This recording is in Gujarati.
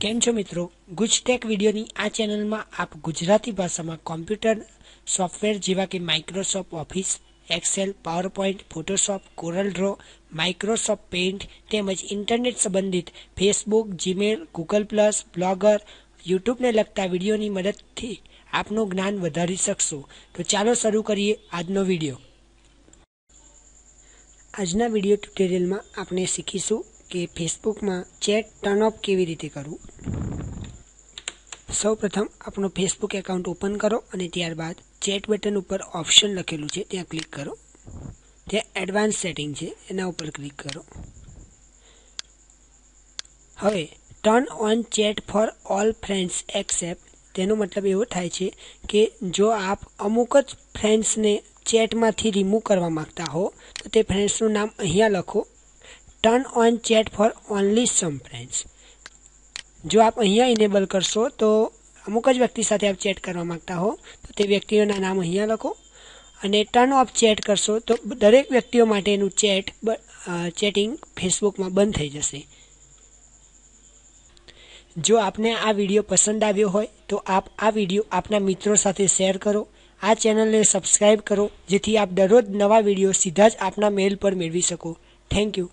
કેમ છો મિત્રો? ગુજટેક વિડીયોની આ ચેનલમાં આપ ગુજરાતી ભાષામાં કોમ્પ્યુટર સોફ્ટવેર જેવા કે Microsoft Office, Excel, PowerPoint, Photoshop, Corel Draw, Microsoft Paint તેમજ ઇન્ટરનેટ સંબંધિત Facebook, Gmail, Google Plus, Blogger, યુટ્યુબને લગતા વિડીયોની મદદથી આપનું જ્ઞાન વધારી શકશો. તો ચાલો શરૂ કરીએ આજનો વિડીયો. આજના વિડીયો ટ્યુટોરિયલમાં આપણે શીખીશું કે ફેસબુકમાં ચેટ ટર્ન ઓફ કેવી રીતે કરવું. સૌપ્રથમ આપણો ફેસબુક એકાઉન્ટ ઓપન કરો અને ત્યારબાદ ચેટ બટન ઉપર ઓપ્શન લખેલું છે ત્યાં ક્લિક કરો. ત્યાં એડવાન્સ સેટિંગ છે એના ઉપર ક્લિક કરો. હવે turn on chat for all friends accept, તેનો મતલબ એવો થાય છે કે જો આપ અમુક જ ફ્રેન્ડ્સને ચેટમાંથી રિમૂવ કરવા માંગતા હો તો તે ફ્રેન્ડ્સનું નામ અહીંયા લખો. Turn on chat for only some friends. જો આપ અહીંયા ઇનેબલ કરશો તો અમુક જ વ્યક્તિ સાથે આપ ચેટ કરવા માંગતા હો તો તે વ્યક્તિઓના નામ અહીંયા લખો, અને ટર્ન ઓફ ચેટ કરશો તો દરેક વ્યક્તિઓ માટેનું ચેટિંગ ફેસબુકમાં બંધ થઈ જશે. જો આપને આ વિડીયો પસંદ આવ્યો હોય તો આપ આ વિડીયો આપના મિત્રો સાથે શેર કરો. આ ચેનલને સબસ્ક્રાઈબ કરો જેથી આપ દરરોજ નવા વિડીયો સીધા જ આપના મેલ પર મેળવી શકો. Thank you.